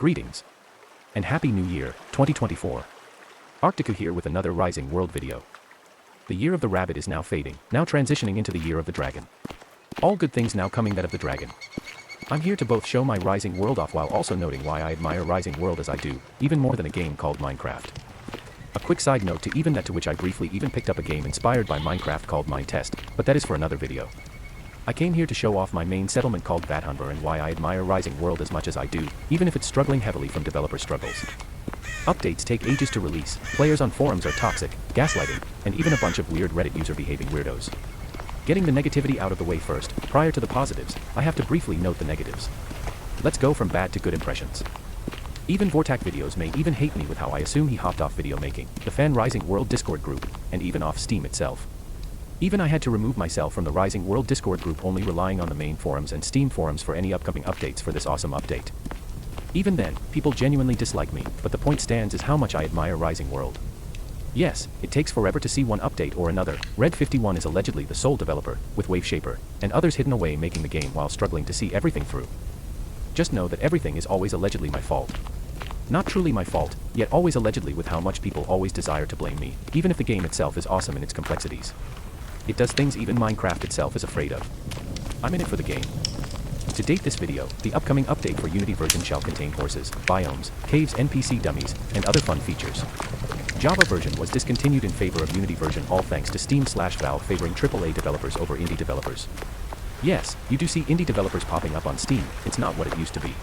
Greetings. And Happy New Year, 2024. Arctica here with another Rising World video. The year of the rabbit is now fading, now transitioning into the year of the dragon. All good things now coming that of the dragon. I'm here to both show my Rising World off while also noting why I admire Rising World as I do, even more than a game called Minecraft. A quick side note to even that to which I briefly even picked up a game inspired by Minecraft called Minetest, but that is for another video. I came here to show off my main settlement called Vathunver and why I admire Rising World as much as I do, even if it's struggling heavily from developer struggles. Updates take ages to release, players on forums are toxic, gaslighting, and even a bunch of weird Reddit user behaving weirdos. Getting the negativity out of the way first, prior to the positives, I have to briefly note the negatives. Let's go from bad to good impressions. Even Vortak videos may even hate me with how I assume he hopped off video making, the fan Rising World Discord group, and even off Steam itself. Even I had to remove myself from the Rising World Discord group, only relying on the main forums and Steam forums for any upcoming updates for this awesome update. Even then, people genuinely dislike me, but the point stands is how much I admire Rising World. Yes, it takes forever to see one update or another. Red 51 is allegedly the sole developer, with Wave Shaper, and others hidden away making the game while struggling to see everything through. Just know that everything is always allegedly my fault. Not truly my fault, yet always allegedly, with how much people always desire to blame me, even if the game itself is awesome in its complexities. It does things even Minecraft itself is afraid of. I'm in it for the game. To date this video, the upcoming update for Unity version shall contain horses, biomes, caves, NPC dummies, and other fun features. Java version was discontinued in favor of Unity version, all thanks to Steam/Valve favoring AAA developers over indie developers. Yes, you do see indie developers popping up on Steam, it's not what it used to be.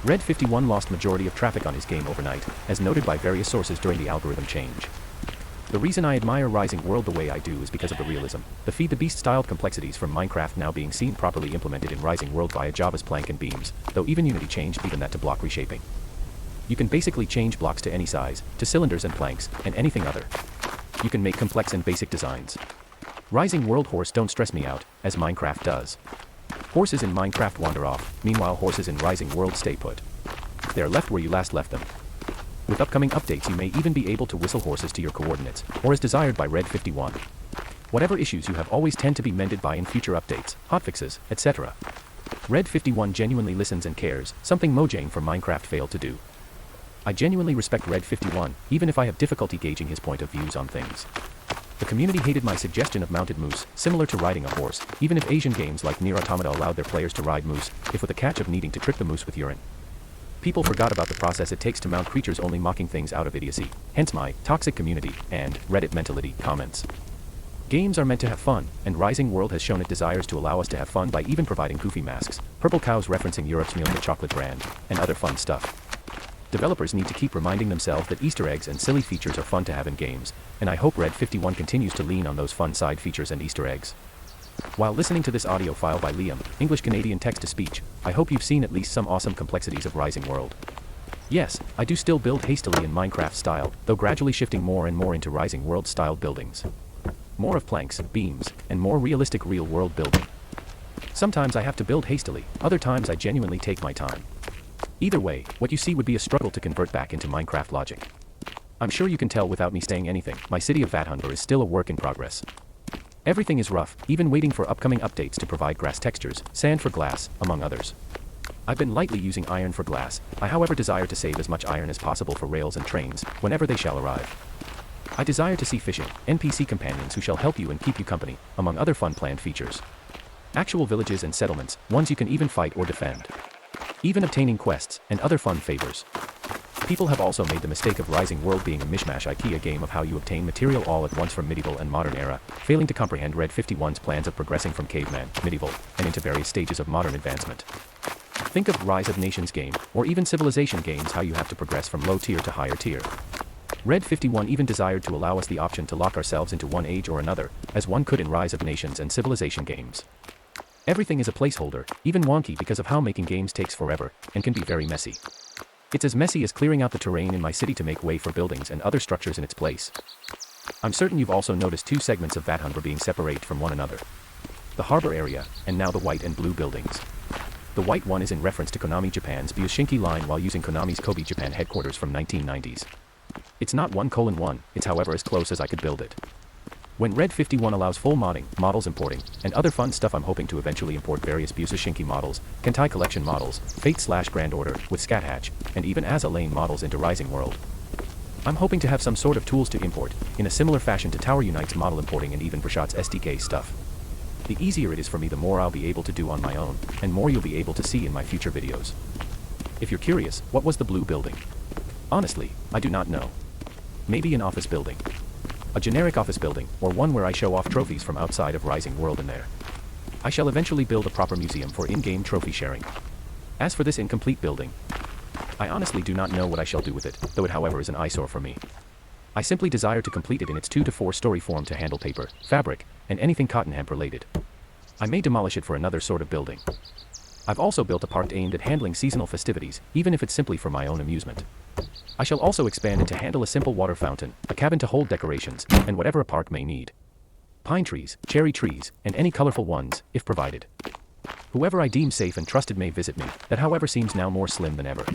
Red 51 lost majority of traffic on his game overnight, as noted by various sources during the algorithm change. The reason I admire Rising World the way I do is because of the realism, the Feed the Beast styled complexities from Minecraft now being seen properly implemented in Rising World via Java's plank and beams, though even Unity changed even that to block reshaping. You can basically change blocks to any size, to cylinders and planks, and anything other. You can make complex and basic designs. Rising World horse don't stress me out, as Minecraft does. Horses in Minecraft wander off, meanwhile horses in Rising World stay put. They are left where you last left them. With upcoming updates you may even be able to whistle horses to your coordinates, or as desired by Red 51. Whatever issues you have always tend to be mended by in future updates, hotfixes, etc. Red 51 genuinely listens and cares, something Mojang for Minecraft failed to do. I genuinely respect Red 51, even if I have difficulty gauging his point of views on things. The community hated my suggestion of mounted moose, similar to riding a horse, even if Asian games like Nier Automata allowed their players to ride moose, if with the catch of needing to trick the moose with urine. People forgot about the process it takes to mount creatures, only mocking things out of idiocy, hence my toxic community and Reddit mentality comments. Games are meant to have fun, and Rising World has shown it desires to allow us to have fun by even providing goofy masks, purple cows referencing Europe's Milk the chocolate brand, and other fun stuff. Developers need to keep reminding themselves that Easter eggs and silly features are fun to have in games, and I hope Red 51 continues to lean on those fun side features and Easter eggs. While listening to this audio file by Liam, English-Canadian text-to-speech, I hope you've seen at least some awesome complexities of Rising World. Yes, I do still build hastily in Minecraft style, though gradually shifting more and more into Rising World-styled buildings. More of planks, beams, and more realistic real-world building. Sometimes I have to build hastily, other times I genuinely take my time. Either way, what you see would be a struggle to convert back into Minecraft logic. I'm sure you can tell without me saying anything, my city of Vathunver is still a work in progress. Everything is rough, even waiting for upcoming updates to provide grass textures, sand for glass, among others. I've been lightly using iron for glass. I however desire to save as much iron as possible for rails and trains, whenever they shall arrive. I desire to see fishing, NPC companions who shall help you and keep you company, among other fun planned features. Actual villages and settlements, ones you can even fight or defend. Even obtaining quests, and other fun favors. People have also made the mistake of Rising World being a mishmash IKEA game of how you obtain material all at once from medieval and modern era, failing to comprehend Red 51's plans of progressing from caveman, medieval, and into various stages of modern advancement. Think of Rise of Nations game, or even Civilization games, how you have to progress from low tier to higher tier. Red 51 even desired to allow us the option to lock ourselves into one age or another, as one could in Rise of Nations and Civilization games. Everything is a placeholder, even wonky because of how making games takes forever, and can be very messy. It's as messy as clearing out the terrain in my city to make way for buildings and other structures in its place. I'm certain you've also noticed two segments of Vathunver being separated from one another. The harbor area, and now the white and blue buildings. The white one is in reference to Konami Japan's Byoshinki line while using Konami's Kobe Japan headquarters from 1990s. It's not 1:1, it's however as close as I could build it. When Red 51 allows full modding, models importing, and other fun stuff, I'm hoping to eventually import various Busashinki models, Kentai Collection models, Fate/Grand Order, with Scat Hatch, and even Asa Lane models into Rising World. I'm hoping to have some sort of tools to import, in a similar fashion to Tower Unite's model importing and even Vrashot's SDK stuff. The easier it is for me, the more I'll be able to do on my own, and more you'll be able to see in my future videos. If you're curious, what was the blue building? Honestly, I do not know. Maybe an office building. A generic office building, or one where I show off trophies from outside of Rising World in there. I shall eventually build a proper museum for in-game trophy sharing. As for this incomplete building, I honestly do not know what I shall do with it, though it however is an eyesore for me. I simply desire to complete it in its 2 to 4 story form to handle paper, fabric, and anything cotton hemp related. I may demolish it for another sort of building. I've also built a park aimed at handling seasonal festivities, even if it's simply for my own amusement. I shall also expand it to handle a simple water fountain, a cabin to hold decorations, and whatever a park may need. Pine trees, cherry trees, and any colorful ones, if provided. Whoever I deem safe and trusted may visit me, that however seems now more slim than ever.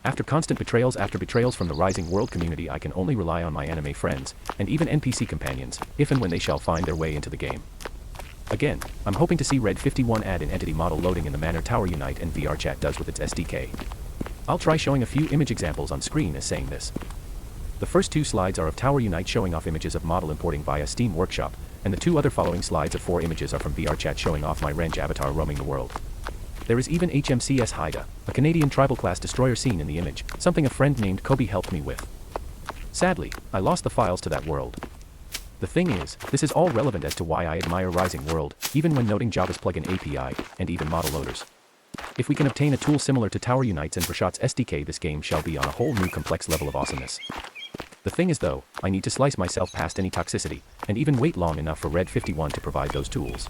After constant betrayals after betrayals from the Rising World community, I can only rely on my anime friends, and even NPC companions, if and when they shall find their way into the game. Again, I'm hoping to see Red 51 add an entity model loading in the manner Tower Unite and VRChat does with its SDK. I'll try showing a few image examples on screen as saying this. The first 2 slides are of Tower Unite showing off images of model importing via Steam Workshop, and the 2 other following slides of 4 images are from VRChat showing off my wrench avatar roaming the world. There is even HMCS Haida, a Canadian tribal class destroyer scene in the image, something a friend named Kobe helped me with. Sadly, I lost the files to that world. The thing is, this is all relevant as to why I admire Rising World, even when noting Java's plugin API, and even model loaders. If we can obtain a tool similar to Tower Unite's and Vrashot's SDK, this game shall be on a whole new complex level of awesomeness. The thing is though, I need to slice myself past any toxicity, and even wait long enough for Red 51 to provide those tools.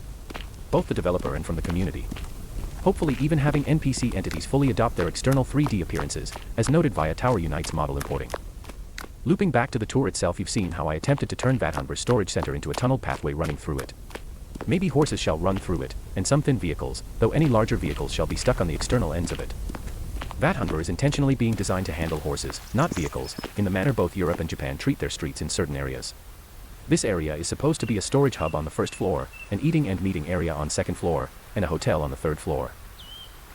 Both the developer and from the community. Hopefully even having NPC entities fully adopt their external 3D appearances, as noted via Tower Unite's model importing. Looping back to the tour itself, you've seen how I attempted to turn Vathunver's storage center into a tunneled pathway running through it. Maybe horses shall run through it, and some thin vehicles, though any larger vehicles shall be stuck on the external ends of it. Vathunver is intentionally being designed to handle horses, not vehicles, in the manner both Europe and Japan treat their streets in certain areas. This area is supposed to be a storage hub on the 1st floor, an eating and meeting area on 2nd floor, and a hotel on the 3rd floor.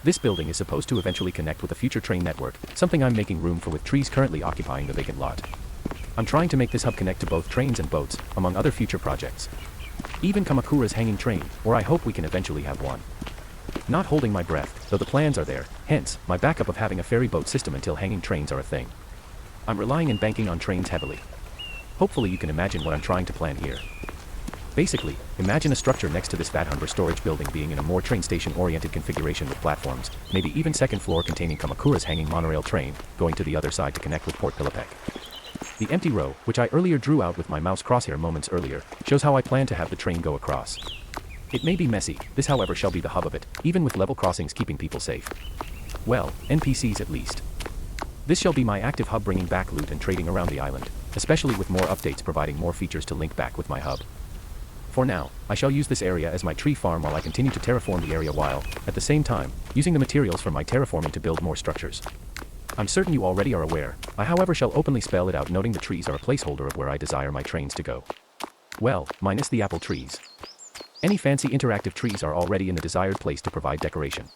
This building is supposed to eventually connect with a future train network, something I'm making room for with trees currently occupying the vacant lot. I'm trying to make this hub connect to both trains and boats, among other future projects. Even Kamakura's hanging train, or I hope we can eventually have one. Not holding my breath, though the plans are there, hence, my backup of having a ferry boat system until hanging trains are a thing. I'm relying and banking on trains heavily. Hopefully you can imagine what I'm trying to plan here. Basically, imagine a structure next to this Vathunver storage building being in a more train station-oriented configuration with platforms, maybe even 2nd floor containing Kamakura's hanging monorail train, going to the other side to connect with Port Pilipek. The empty row, which I earlier drew out with my mouse crosshair moments earlier, shows how I plan to have the train go across. It may be messy, this however shall be the hub of it, even with level crossings keeping people safe. Well, NPCs at least. This shall be my active hub bringing back loot and trading around the island, especially with more updates providing more features to link back with my hub. For now, I shall use this area as my tree farm while I continue to terraform the area while, at the same time, using the materials from my terraforming to build more structures. I'm certain you already are aware, I however shall openly spell it out noting the trees are a placeholder of where I desire my trains to go. Well, minus the apple trees. Any fancy interactive trees are already in the desired place to provide decoration.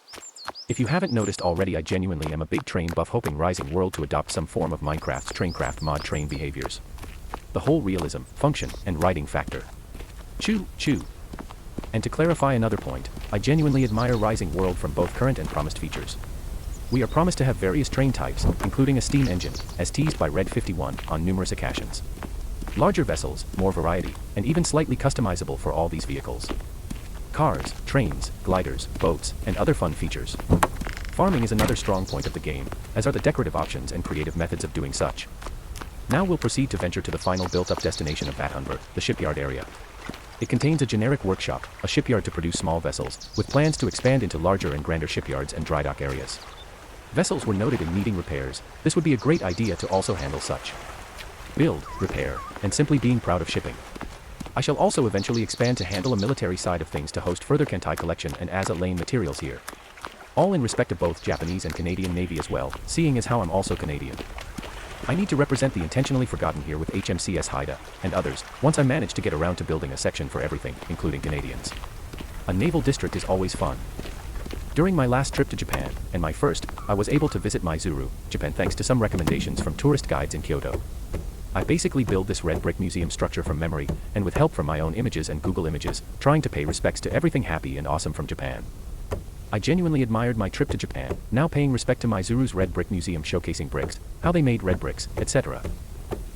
If you haven't noticed already, I genuinely am a big train buff, hoping Rising World to adopt some form of Minecraft's Traincraft mod train behaviors. The whole realism, function, and riding factor. Choo, choo. And to clarify another point, I genuinely admire Rising World from both current and promised features. We are promised to have various train types, including a steam engine, as teased by Red 51 on numerous occasions. Larger vessels, more variety, and even slightly customizable for all these vehicles. Cars, trains, gliders, boats, and other fun features. Farming is another strong point of the game, as are the decorative options and creative methods of doing such. Now we'll proceed to venture to the final built-up destination of Vathunver, the shipyard area. It contains a generic workshop, a shipyard to produce small vessels, with plans to expand into larger and grander shipyards and dry dock areas. Vessels were noted in needing repairs, this would be a great idea to also handle such. Build, repair, and simply being proud of shipping. I shall also eventually expand to handle a military side of things to host further Kentai Collection and Asa Lane materials here. All in respect of both Japanese and Canadian Navy as well, seeing as how I'm also Canadian. I need to represent the intentionally forgotten here with HMCS Haida, and others, once I manage to get around to building a section for everything, including Canadians. A naval district is always fun. During my last trip to Japan, and my first, I was able to visit Maizuru, Japan thanks to some recommendations from tourist guides in Kyoto. I basically build this red brick museum structure from memory, and with help from my own images and Google Images, trying to pay respects to everything happy and awesome from Japan. I genuinely admired my trip to Japan, now paying respect to Maizuru's red brick museum showcasing bricks, how they made red bricks, etc.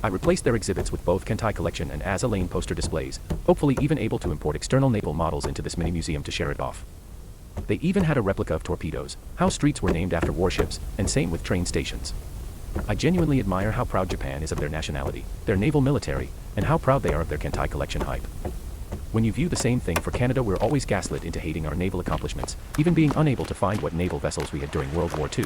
I replaced their exhibits with both Kentai collection and Asa Lane poster displays, hopefully even able to import external naval models into this mini museum to share it off. They even had a replica of torpedoes, how streets were named after warships, and same with train stations. I genuinely admire how proud Japan is of their nationality, their naval military, and how proud they are of their Kentai collection hype. When you view the same thing for Canada, we're always gaslit into hating our naval accomplishments, even being unable to find what naval vessels we had during World War II.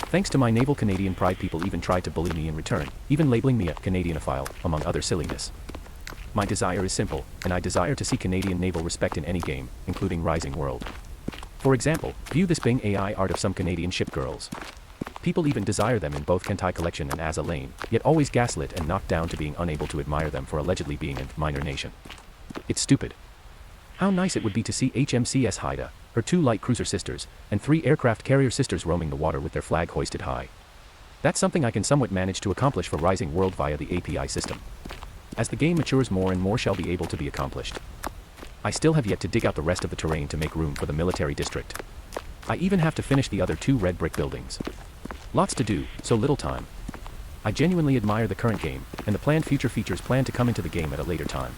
Thanks to my naval Canadian pride, people even tried to bully me in return, even labeling me a Canadianophile, among other silliness. My desire is simple, and I desire to see Canadian naval respect in any game, including Rising World. For example, view this Bing AI art of some Canadian ship girls. People even desire them in both Kentai collection and Asa Lane, yet always gaslit and knocked down to being unable to admire them for allegedly being a minor nation. It's stupid. How nice it would be to see HMCS Haida, her 2 light cruiser sisters, and 3 aircraft carrier sisters roaming the water with their flag hoisted high. That's something I can somewhat manage to accomplish for Rising World via the API system. As the game matures, more and more shall be able to be accomplished. I still have yet to dig out the rest of the terrain to make room for the military district. I even have to finish the other 2 red brick buildings. Lots to do, so little time. I genuinely admire the current game, and the planned future features plan to come into the game at a later time.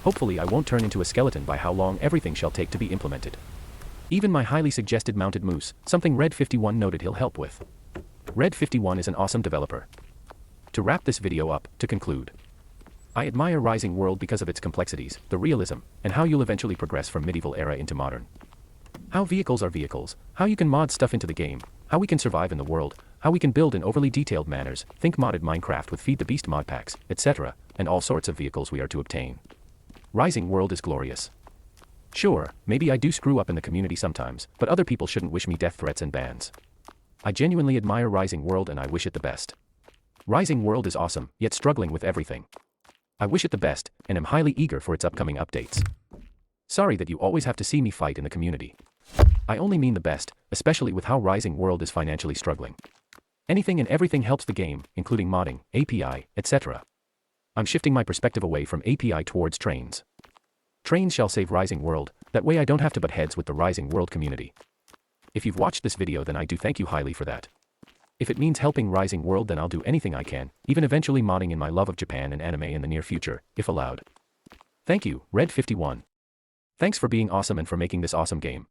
Hopefully I won't turn into a skeleton by how long everything shall take to be implemented. Even my highly suggested mounted moose, something Red 51 noted he'll help with. Red 51 is an awesome developer. To wrap this video up, to conclude. I admire Rising World because of its complexities, the realism, and how you'll eventually progress from medieval era into modern. How vehicles are vehicles, how you can mod stuff into the game, how we can survive in the world, how we can build in overly detailed manners, think modded Minecraft with Feed the Beast mod packs, etc., and all sorts of vehicles we are to obtain. Rising World is glorious. Sure, maybe I do screw up in the community sometimes, but other people shouldn't wish me death threats and bans. I genuinely admire Rising World and I wish it the best. Rising World is awesome, yet struggling with everything. I wish it the best, and am highly eager for its upcoming updates. Sorry that you always have to see me fight in the community. I only mean the best, especially with how Rising World is financially struggling. Anything and everything helps the game, including modding, API, etc. I'm shifting my perspective away from API towards trains. Trains shall save Rising World, that way I don't have to butt heads with the Rising World community. If you've watched this video, then I do thank you highly for that. If it means helping Rising World, then I'll do anything I can, even eventually modding in my love of Japan and anime in the near future, if allowed. Thank you, Red 51. Thanks for being awesome and for making this awesome game.